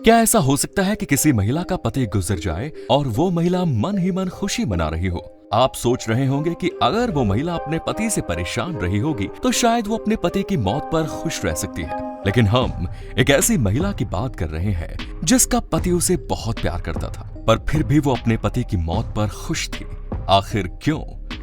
क्या ऐसा हो सकता है कि किसी महिला का पति गुजर जाए और वो महिला मन ही मन खुशी मना रही हो? आप सोच रहे होंगे कि अगर वो महिला अपने पति से परेशान रही होगी तो शायद वो अपने पति की मौत पर खुश रह सकती है। लेकिन हम एक ऐसी महिला की बात कर रहे हैं जिसका पति उसे बहुत प्यार करता था, पर फिर भी वो अपने पति की मौत पर खुश थी। आखिर क्यों?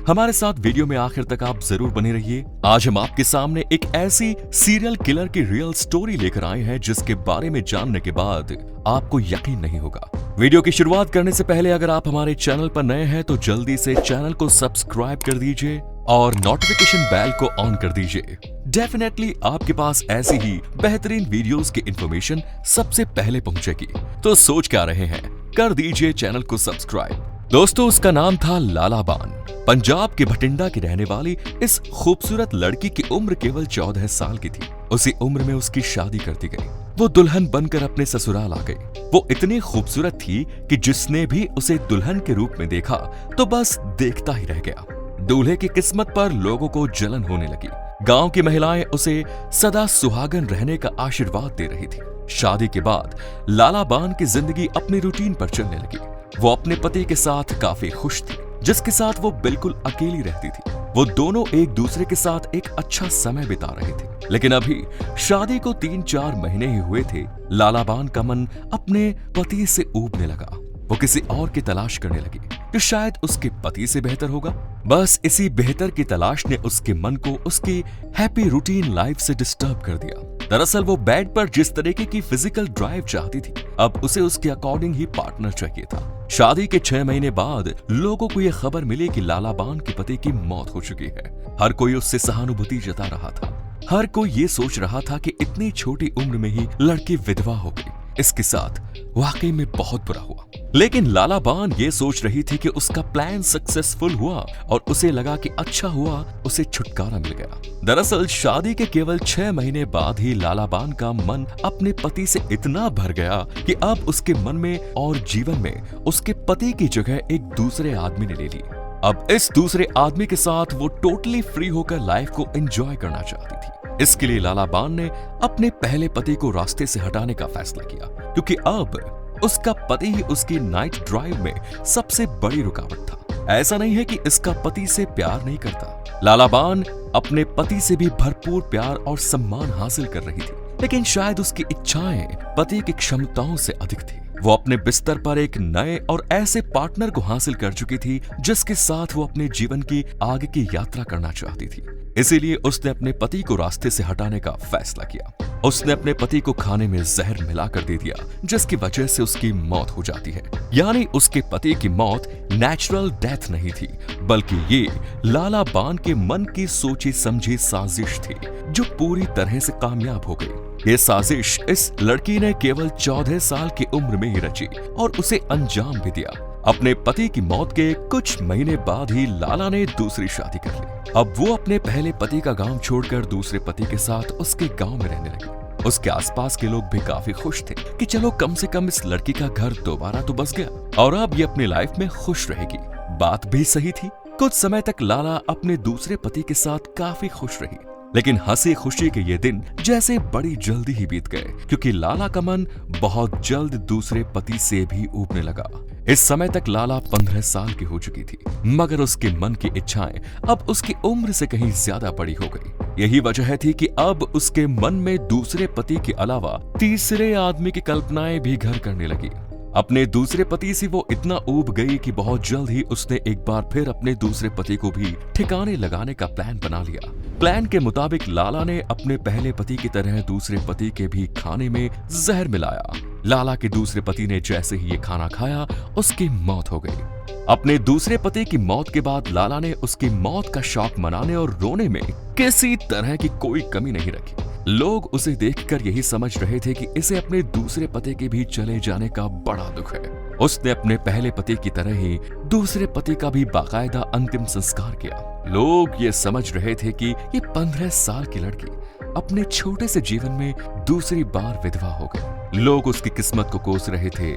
हमारे साथ वीडियो में आखिर तक आप जरूर बने रहिए। आज हम आपके सामने एक ऐसी सीरियल किलर की रियल स्टोरी लेकर आए हैं जिसके बारे में जानने के बाद आपको यकीन नहीं होगा। वीडियो की शुरुआत करने से पहले अगर आप हमारे चैनल पर नए हैं तो जल्दी से चैनल को सब्सक्राइब कर दीजिए और नोटिफिकेशन बेल को ऑन कर दीजिए। डेफिनेटली आपके पास ऐसी ही बेहतरीन वीडियोस की इंफॉर्मेशन सबसे पहले पहुंचेगी। तो सोच क्या रहे हैं, कर दीजिए चैनल को सब्सक्राइब। दोस्तों, उसका नाम था लाला बान। पंजाब के भटिंडा की रहने वाली इस खूबसूरत लड़की की उम्र केवल 14 साल की थी। उसी उम्र में उसकी शादी कर दी गई। वो दुल्हन बनकर अपने ससुराल आ गई। वो इतनी खूबसूरत थी कि जिसने भी उसे दुल्हन के रूप में देखा तो बस देखता ही रह गया। दूल्हे की किस्मत पर लोगों को जलन होने लगी। गांव की महिलाएं उसे सदा सुहागन रहने का आशीर्वाद दे रही थी। शादी के बाद लाला बान की जिंदगी अपनी रूटीन पर चलने लगी। वो अपने पति के साथ काफी खुश थी, जिसके साथ वो बिल्कुल अकेली रहती थी। वो दोनों एक दूसरे के साथ एक अच्छा समय बिता रहे थे। लेकिन अभी शादी को 3-4 महीने ही हुए थे, लाला बान का मन अपने पति से ऊबने लगा। वो किसी और की तलाश करने लगी कि शायद उसके पति से बेहतर होगा। बस इसी बेहतर की तलाश ने उसके मन को उसकी हैप्पी रूटीन लाइफ से डिस्टर्ब कर दिया। दरअसल वो बेड पर जिस तरीके की फिजिकल ड्राइव चाहती थी, अब उसे उसके अकॉर्डिंग ही पार्टनर चाहिए था। शादी के 6 महीने बाद लोगों को यह खबर मिली कि लाला बान के पति की मौत हो चुकी है। हर कोई उससे सहानुभूति जता रहा था। हर कोई ये सोच रहा था कि इतनी छोटी उम्र में ही लड़की विधवा हो गई। इसके साथ वाकई में बहुत बुरा हुआ। लेकिन लाला बान ये सोच रही थी कि उसका प्लान सक्सेसफुल हुआ और उसे लगा कि अच्छा हुआ उसे छुटकारा मिल गया। दरअसल शादी के केवल 6 महीने बाद ही लाला बान का मन अपने पति से इतना भर गया कि अब उसके मन में और जीवन में उसके पति की जगह एक दूसरे आदमी ने ले ली। अब इस दूसरे आदमी के साथ वो टोटली फ्री होकर लाइफ को एंजॉय करना चाहती थी। इसके लिए लाला बान ने अपने पहले पति को रास्ते से हटाने का फैसला किया, क्योंकि अब उसका पति ही उसकी नाइट ड्राइव में सबसे बड़ी रुकावट था। ऐसा नहीं है कि इसका पति से प्यार नहीं करता। लाला बान अपने पति से भी भरपूर प्यार और सम्मान हासिल कर रही थी, लेकिन शायद उसकी इच्छाएं पति की क्षमताओं से अधिक थी। वो अपने बिस्तर पर एक नए और ऐसे पार्टनर को हासिल कर चुकी थी जिसके साथ वो अपने जीवन की आगे की यात्रा करना चाहती थी। इसीलिए उसने अपने पति को रास्ते से हटाने का फैसला किया। उसने अपने पति को खाने में जहर मिलाकर दे दिया, जिसकी वजह से उसकी मौत हो जाती है। यानी उसके पति की मौत नेचुरल डेथ नहीं थी, बल्कि ये लाला बान के मन की सोची समझी साजिश थी जो पूरी तरह से कामयाब हो गई। ये साजिश इस लड़की ने केवल 14 साल की उम्र में ही रची और उसे अंजाम भी दिया। अपने पति की मौत के कुछ महीने बाद ही लाला ने दूसरी शादी कर ली। अब वो अपने पहले पति का गांव छोड़कर दूसरे पति के साथ उसके गांव में रहने लगी। उसके आसपास के लोग भी काफी खुश थे कि चलो कम से कम इस लड़की का घर दोबारा तो बस गया और अब ये अपनी लाइफ में खुश रहेगी। बात भी सही थी। कुछ समय तक लाला अपने दूसरे पति के साथ काफी खुश रही, लेकिन हंसी खुशी के ये दिन जैसे बड़ी जल्दी ही बीत गए, क्योंकि लाला का मन बहुत जल्द दूसरे पति से भी ऊबने लगा। इस समय तक लाला 15 साल की हो चुकी थी, मगर उसके मन की इच्छाएं अब उसकी उम्र से कहीं ज्यादा बड़ी हो गई। यही वजह थी कि अब उसके मन में दूसरे पति के अलावा तीसरे आदमी की कल्पनाएं भी घर करने लगी। अपने दूसरे पति से वो इतना ऊब गई कि बहुत जल्द ही उसने एक बार फिर अपने दूसरे पति को भी ठिकाने लगाने का प्लान बना लिया। प्लान के मुताबिक लाला ने अपने पहले पति की तरह दूसरे पति के भी खाने में जहर मिलाया। लाला के दूसरे पति ने जैसे ही ये खाना खाया, उसकी मौत हो गई। अपने दूसरे पति की मौत के बाद लाला ने उसकी मौत का शौक मनाने और रोने में किसी तरह की कोई कमी नहीं रखी। लोग उसे देखकर यही समझ रहे थे कि इसे अपने दूसरे पति के भी चले जाने का बड़ा दुख है। उसने अपने पहले पति की तरह ही दूसरे पति का भी बाकायदा अंतिम संस्कार किया। लोग ये समझ रहे थे कि ये 15 साल की लड़की अपने छोटे से जीवन में दूसरी बार विधवा हो गई। लोग उसकी किस्मत को कोस रहे थे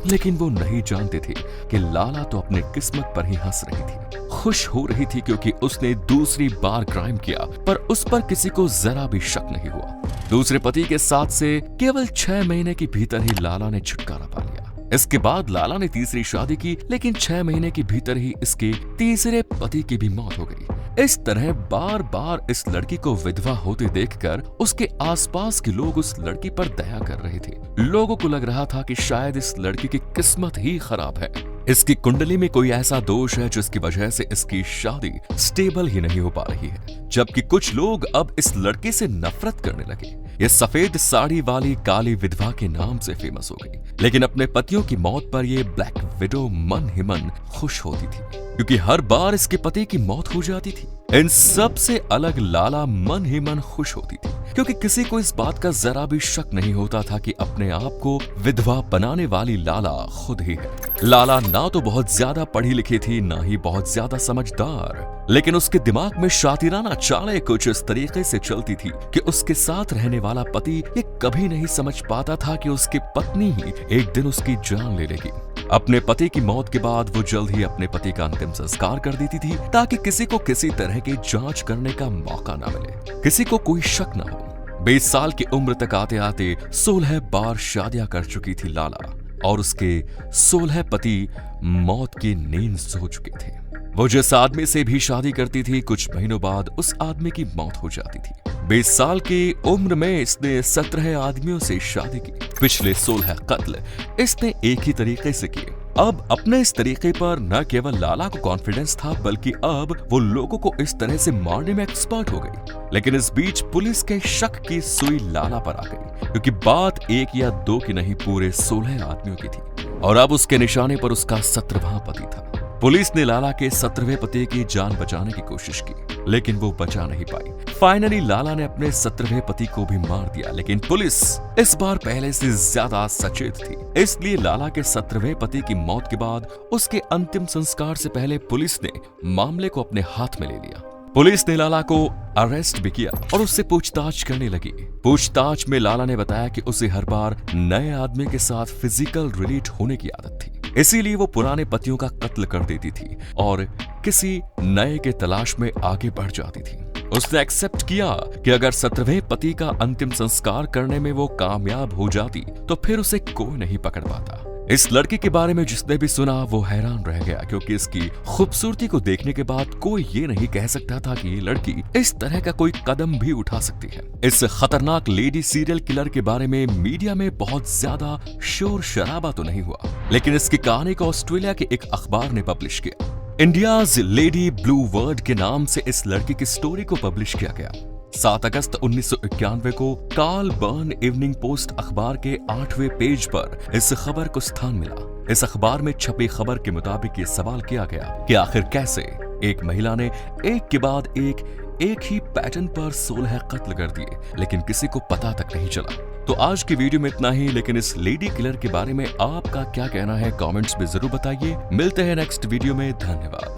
लेकिन वो नहीं जानते थे कि लाला तो अपने किस्मत पर ही हंस रही थी, खुश हो रही थी क्योंकि उसने दूसरी बार क्राइम किया, पर उस पर किसी को जरा भी शक नहीं हुआ। दूसरे पति के साथ से केवल 6 महीने के भीतर ही लाला ने छुटकारा पा लिया। इसके बाद लाला ने तीसरी शादी की, लेकिन 6 महीने के भीतर ही इसके तीसरे पति की भी मौत हो गई। इस तरह बार बार इस लड़की को विधवा होते देखकर उसके आसपास के लोग उस लड़की पर दया कर रहे थे। लोगों को लग रहा था कि शायद इस लड़की की किस्मत ही खराब है, इसकी कुंडली में कोई ऐसा दोष है जिसकी वजह से इसकी शादी स्टेबल ही नहीं हो पा रही है। जबकि कुछ लोग अब इस लड़के से नफरत करने लगे। ये सफेद साड़ी वाली काली विधवा के नाम से फेमस हो गई, लेकिन अपने पतियों की मौत पर ये ब्लैक विडो मन ही मन खुश होती थी, क्योंकि हर बार इसके पति की मौत हो जाती थी। इन सब से अलग लाला मन ही मन खुश होती थी, क्योंकि किसी को इस बात का जरा भी शक नहीं होता था कि अपने आप को विधवा बनाने वाली लाला खुद ही है। लाला ना तो बहुत ज्यादा पढ़ी लिखी थी, ना ही बहुत ज्यादा समझदार, लेकिन उसके दिमाग में शातिराना चालें कुछ इस तरीके से चलती थी कि उसके साथ रहने वाला पति ये कभी नहीं समझ पाता था कि उसकी पत्नी ही एक दिन उसकी जान ले लेगी। अपने पति की मौत के बाद वो जल्द ही अपने पति का अंतिम संस्कार कर देती थी, ताकि किसी को किसी तरह की जांच करने का मौका ना मिले, किसी को कोई शक ना हो। 20 साल की उम्र तक आते आते 16 बार शादियां कर चुकी थी लाला, और उसके 16 पति मौत की नींद सो चुके थे। वो जिस आदमी से भी शादी करती थी, कुछ महीनों बाद उस आदमी की मौत हो जाती थी। 20 साल की उम्र में इसने 17 आदमियों से शादी की। पिछले 16 कत्ल इसने एक ही तरीके से किए। अब अपने इस तरीके पर न केवल लाला को कॉन्फिडेंस था, बल्कि अब वो लोगों को इस तरह से मारने में एक्सपर्ट हो गई। लेकिन इस बीच पुलिस के शक की सुई लाला पर आ गई, क्योंकि बात 1 या 2 की नहीं, पूरे 16 आदमियों की थी, और अब उसके निशाने पर उसका 17वां पति था। पुलिस ने लाला के 17वें पति की जान बचाने की कोशिश की, लेकिन वो बचा नहीं पाई। फाइनली लाला ने अपने 17वें पति को भी मार दिया, लेकिन पुलिस इस बार पहले से ज्यादा सचेत थी। इसलिए लाला के 17वें पति की मौत के बाद उसके अंतिम संस्कार से पहले पुलिस ने मामले को अपने हाथ में ले लिया। पुलिस ने लाला को अरेस्ट भी किया और उससे पूछताछ करने लगी। पूछताछ में लाला ने बताया कि उसे हर बार नए आदमी के साथ फिजिकल रिलेट होने की आदत थी, इसीलिए वो पुराने पतियों का कत्ल कर देती थी और किसी नए के तलाश में आगे बढ़ जाती थी। उसने एक्सेप्ट किया कि अगर 17वें पति का अंतिम संस्कार करने में वो कामयाब हो जाती तो फिर उसे कोई नहीं पकड़ पाता। इस लड़की के बारे में जिसने भी सुना वो हैरान रह गया, क्योंकि इसकी खूबसूरती को देखने के बाद कोई ये नहीं कह सकता था कि ये लड़की इस तरह का कोई कदम भी उठा सकती है। इस खतरनाक लेडी सीरियल किलर के बारे में मीडिया में बहुत ज्यादा शोर शराबा तो नहीं हुआ, लेकिन इसकी कहानी को ऑस्ट्रेलिया के एक अखबार ने पब्लिश किया। इंडियाज लेडी ब्लू वर्ड के नाम से इस लड़की की स्टोरी को पब्लिश किया गया। 7 अगस्त 1991 को कार्ल बर्न इवनिंग पोस्ट अखबार के 8वें पेज पर इस खबर को स्थान मिला। इस अखबार में छपी खबर के मुताबिक ये सवाल किया गया कि आखिर कैसे एक महिला ने एक के बाद एक ही पैटर्न पर 16 कत्ल कर दिए, लेकिन किसी को पता तक नहीं चला। तो आज की वीडियो में इतना ही, लेकिन इस लेडी किलर के बारे में आपका क्या कहना है कमेंट्स में जरूर बताइए। मिलते हैं नेक्स्ट वीडियो में, धन्यवाद।